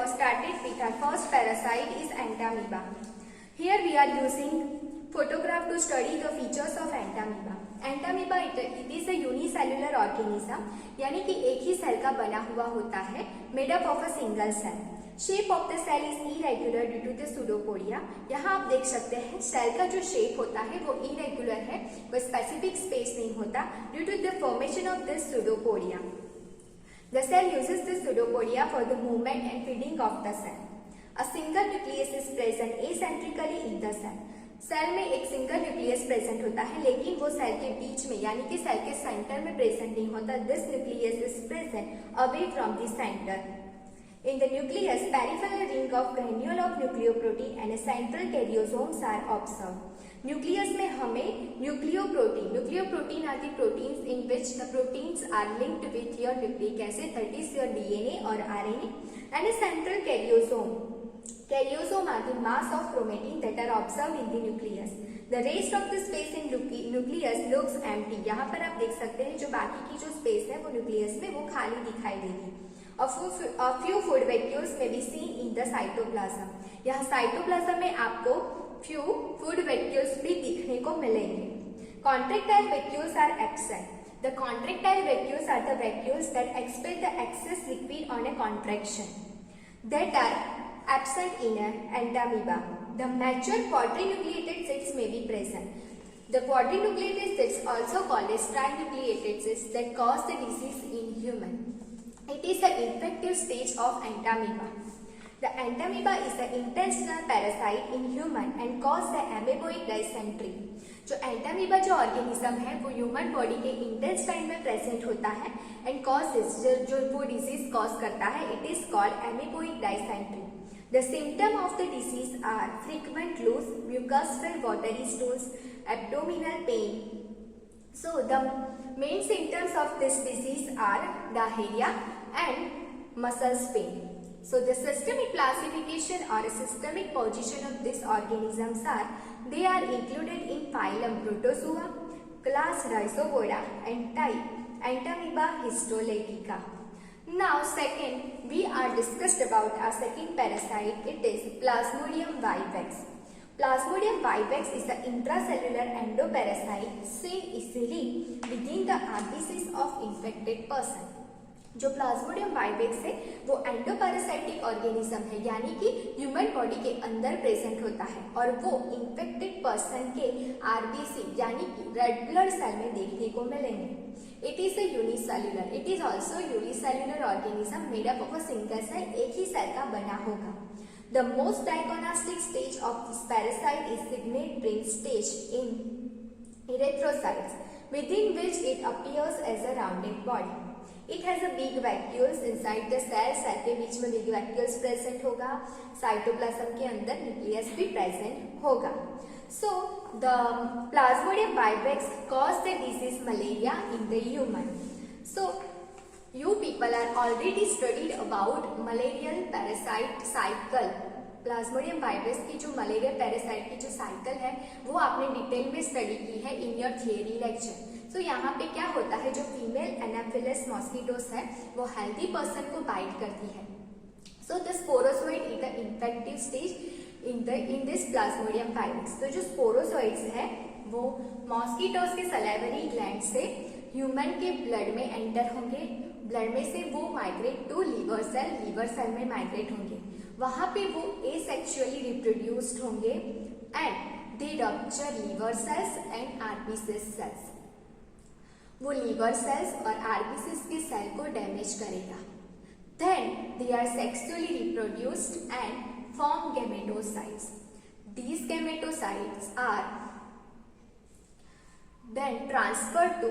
started with our first parasite is entamoeba. Here we are using photograph to study the features of entamoeba. Entamoeba it is a unicellular organism, यानी कि एक ही cell का बना हुआ होता है, made up of a single cell. Shape of the cell is irregular due to the pseudopodia. यहाँ आप देख सकते हैं सेल का जो शेप होता है वो irregular है, कोई स्पेसिफिक स्पेस नहीं होता due to the formation of this pseudopodia. The cell uses the pseudopodia for the movement and feeding of the cell. A single nucleus is present acentrically in the cell. Cell में एक single nucleus present होता है, लेकिन वो cell के बीच में यानी कि सेल के सेंटर में प्रेजेंट नहीं होता. This nucleus is present away from the centre. In the nucleus, peripheral ring of granule of nucleoprotein and a central karyosomes are observed. Nucleus में हमें nucleoprotein are the proteins in which the proteins are linked with your nucleic acid, that is your DNA or RNA, and a central karyosome. Karyosome are the mass of chromatin that are observed in the nucleus. The rest of the space in nucleus looks empty. यहाँ पर आप देख सकते हैं जो बाकी की जो स्पेस है वो न्यूक्लियस में वो खाली दिखाई देगी. A few food vacuoles may be seen in the cytoplasm. यहाँ साइटोप्लाज्म में आपको few food vacuoles भी दिखने को मिलेंगे. Contractile vacuoles are absent. The contractile vacuoles are the vacuoles that expel the excess liquid on a contraction. That are absent in an entamoeba. The mature quadrinucleated cysts may be present. The quadrinucleated cysts, also called as trinucleated cysts, that cause the disease in human. It is the infective stage of entamoeba. The entamoeba is the intestinal parasite in human and cause the amoeboid dysentery. जो Entamoeba जो organism है वो human body के intestine में present होता है and causes जो वो डिजीज कॉज करता है, it is called amoebic dysentery. The symptom of the disease are frequent loose mucus-filled watery stools, abdominal pain. So the main symptoms of this disease are diarrhea and muscle pain. So the systemic classification or a systemic position of these organisms are, they are included in phylum Protozoa, class Rhizopoda and type Entamoeba histolytica. Now second, we are discussed about our second parasite. It is Plasmodium vivax. Plasmodium vivax is the intracellular endoparasite seen easily within the RBCs of infected person. जो Plasmodium vivax है वो endoparasitic organism है, यानी कि human body के अंदर present होता है और वो इन्फेक्टेड पर्सन के आरबीसी यानी कि रेड ब्लड सेल में देखने को मिलेंगे. It is a unicellular. It is also unicellular organism made up of a single cell, एक ही सेल का बना होगा. The most diagnostic stage of this parasite is signet ring stage in erythrocytes, within which it appears as a rounded body. It has a big vacuoles inside the cell. Cell के बीच में big vacuoles present होगा. Cytoplasm के अंदर nucleus भी present होगा. So the Plasmodium vivax cause the disease malaria in the human. So you people are already studied about malarial parasite cycle. Plasmodium virus की जो मलेरिया पैरासाइट की जो cycle है वो आपने डिटेल में स्टडी की है इन योर थियरी लेक्चर. तो यहाँ पे क्या होता है, जो फीमेल एनाफिलस मॉस्किटोस है वो हेल्दी पर्सन को बाइट करती है. So the sporozoite is the infective stage in this plasmodium virus. तो जो स्पोरोजोइड्स है वो मॉस्किटोस के सलाइवरी ग्लैंड से ह्यूमन के ब्लड में एंटर होंगे. ब्लड में से वो माइग्रेट टू लीवर सेल में माइग्रेट होंगे. वहां पे वो एसेक्सुअली रिप्रोड्यूस्ड होंगे and they rupture liver cells and RBC cells. वो लीवर सेल्स और आरबीसी के सेल को डैमेज करेगा. Then they are sexually reproduced and form gametocytes. These gametocytes are then transferred to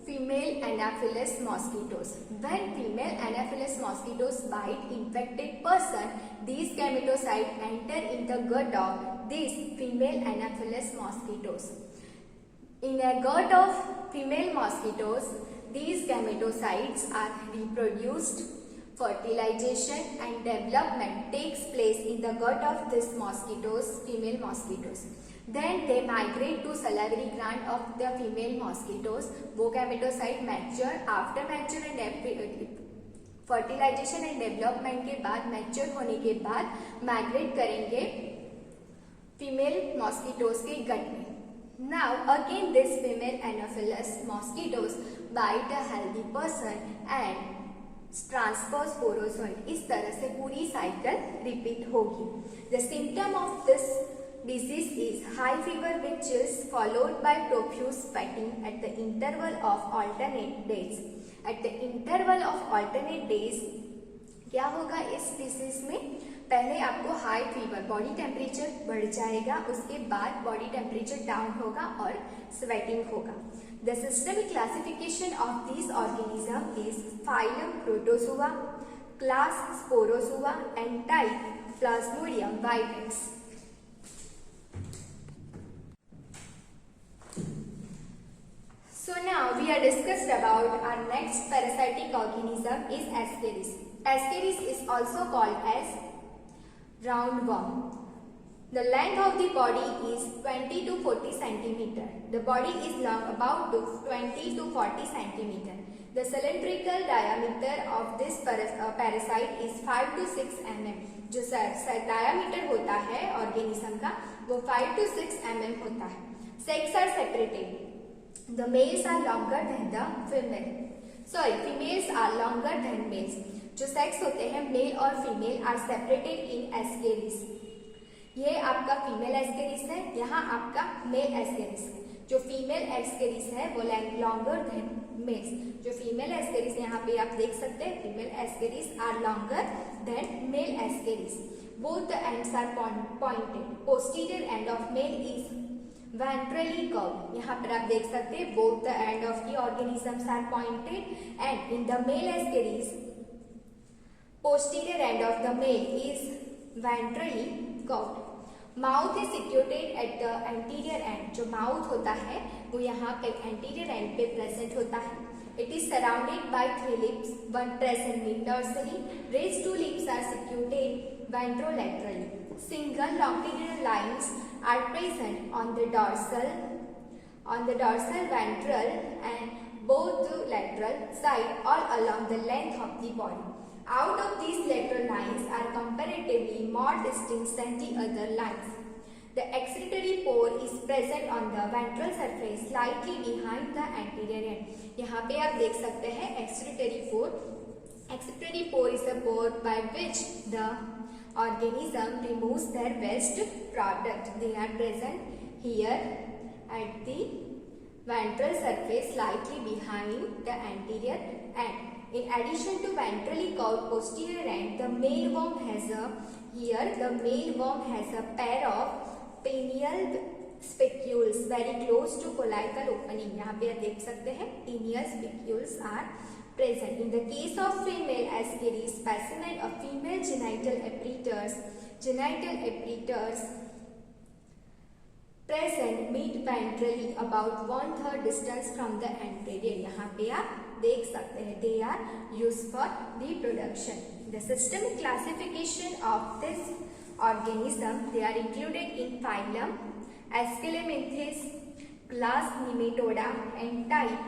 female Anopheles mosquitoes. When female Anopheles mosquitoes bite infected person, these gametocytes enter in the gut of these female Anopheles mosquitoes. In a gut of female mosquitoes, these gametocytes are reproduced. Fertilization and development takes place in the gut of these mosquitoes, female mosquitoes. Then they migrate to salivary gland of the female mosquitoes. वो gametocyte mature. After mature and fertilisation and development के बाद, mature होने के बाद migrate करेंगे female mosquitoes के गट में. Now again this female Anopheles mosquitoes bite a healthy person and transfer sporozoite. इस तरह से पूरी साइकिल रिपीट होगी. The symptom of this disease is high fever with chills followed by profuse sweating at the interval of alternate days. At the interval of alternate days क्या होगा इस disease में? पहले आपको हाई फीवर, बॉडी टेम्परेचर बढ़ जाएगा, उसके बाद बॉडी टेम्परेचर डाउन होगा और स्वेटिंग होगा. The systemic classification of this organism is phylum protozoa, class Sporozoa and type Plasmodium vivax. So now we are discussed about our next parasitic organism is Ascaris. Ascaris is also called as roundworm. The length of the body is 20 to 40 centimeter. The body is long about 20 to 40 centimeter. The cylindrical diameter of this parasite is 5 to 6 mm. जो diameter होता है organism का वो 5 to 6 mm होता है. Sex are separated. The males are longer than the female. Females are longer than males. जो sex होते हैं मेल और female are separated in Ascaris. ये आपका फीमेल एस्केरिस है, यहाँ आपका मेल एस्केरिस है. जो फीमेल एस्केरिस है वो लॉन्गर देन मेल्स. जो फीमेल एस्केरिस यहाँ पे आप देख सकते हैं, female Ascaris are longer than male Ascaris. Both the ends are pointed. Posterior end of male is ventrally curved. यहाँ पर आप देख सकते हैं both the end of the organisms are pointed and in the male ascaris posterior end of the male is ventrally curved. Mouth is situated at the anterior end. जो mouth होता है वो यहाँ पे anterior end पे present होता है. It is surrounded by 3 lips, one present mid-dorsally. Raised 2 lips are situated ventrolaterally. Single longitudinal lines are present on the dorsal ventral and both the lateral side all along the length of the body. Out of these lateral lines are comparatively more distinct than the other lines. The excretory pore is present on the ventral surface slightly behind the anterior end. यहाँ पे आप देख सकते हैं excretory pore. Excretory pore is a pore by which the organism removes their waste product. They are present here at the ventral surface slightly behind the anterior end. In addition to ventrally curved posterior end, the male worm has a pair of pineal spicules very close to cloacal opening. यहाँ पे आप देख सकते हैं pineal spicules are present. In the case of female Ascaris specimen of female genital apparatus present mid-ventrally about 1/3 distance from the anterior. यहाँ पे आप देख सकते हैं they are used for reproduction. The systemic classification of this organism, they are included in phylum Ascaleminthis, class Nematoda and type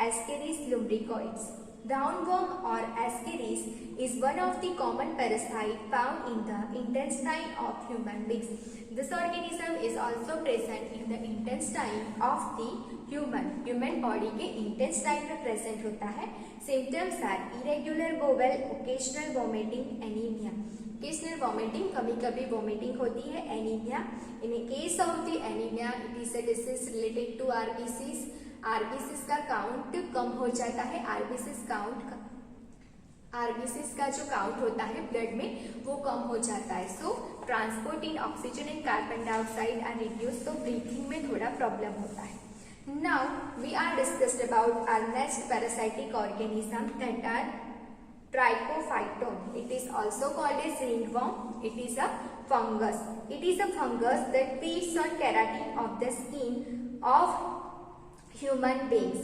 Ascaris lumbricoids. Roundworm or Ascaris is one of the common parasites found in the intestine of human beings. This organism is also present in the intestine of the human body के intestine में present होता है. Symptoms are irregular bowel, occasional vomiting, anemia. Occasional vomiting, कभी-कभी vomiting होती है. Anemia. In a case of the anemia, it is a disease related to RBCs. RBCs का count कम हो जाता है. RBCs का जो काउंट होता है ब्लड में वो कम हो जाता है. सो transport in oxygen and carbon dioxide are reduce, तो ब्रीथिंग में थोड़ा प्रॉब्लम होता है. Now we are discussed about our next parasitic organism that are Trichophyton. It is also called as ringworm. It is a fungus. It is a fungus that feeds on keratin of the skin of human beings.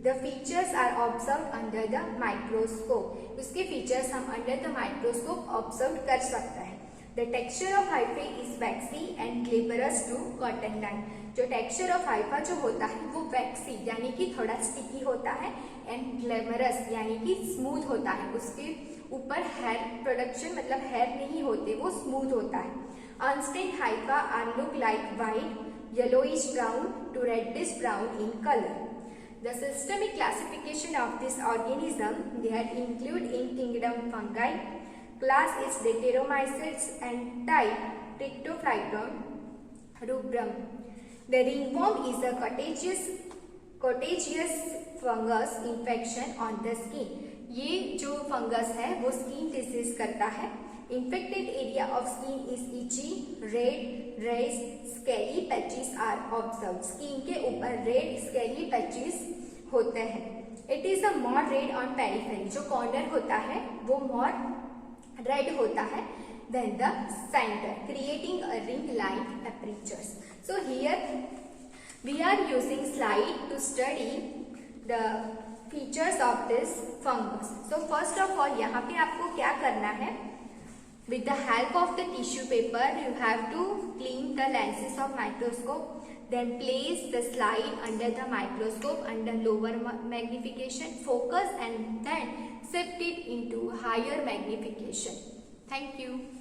The features are observed under the microscope. उसके features हम under the microscope observe कर सकते हैं. The texture of hyphae is waxy and glabrous to cotton dye. जो texture of Haifa जो होता है वो वैक्सी यानी कि थोड़ा स्टिकी होता है एंड ग्लैमरस यानी कि स्मूथ होता है. उसके ऊपर हेयर प्रोडक्शन मतलब हेयर नहीं होते, वो स्मूथ होता है. Unstained hyphae are look like white yellowish brown to reddish brown in color. The systemic classification of this organism, they are included in kingdom fungi. Class is Deuteromycetes and type Trichophyton rubrum. The ringworm is a contagious fungus infection on the skin. ये जो fungus है वो skin disease करता है. Infected area of skin is itchy, red, raised, scaly patches are observed. Skin के ऊपर red, scaly patches होते हैं. It is a more red on periphery. जो corner होता है वो more red होता है than the center, creating a ring-like apertures. So here we are using slide to study the features of this fungus. So first of all यहाँ पे आपको क्या करना है? With the help of the tissue paper, you have to clean the lenses of microscope. Then place the slide under the microscope under lower magnification, focus and then shift it into higher magnification. Thank you.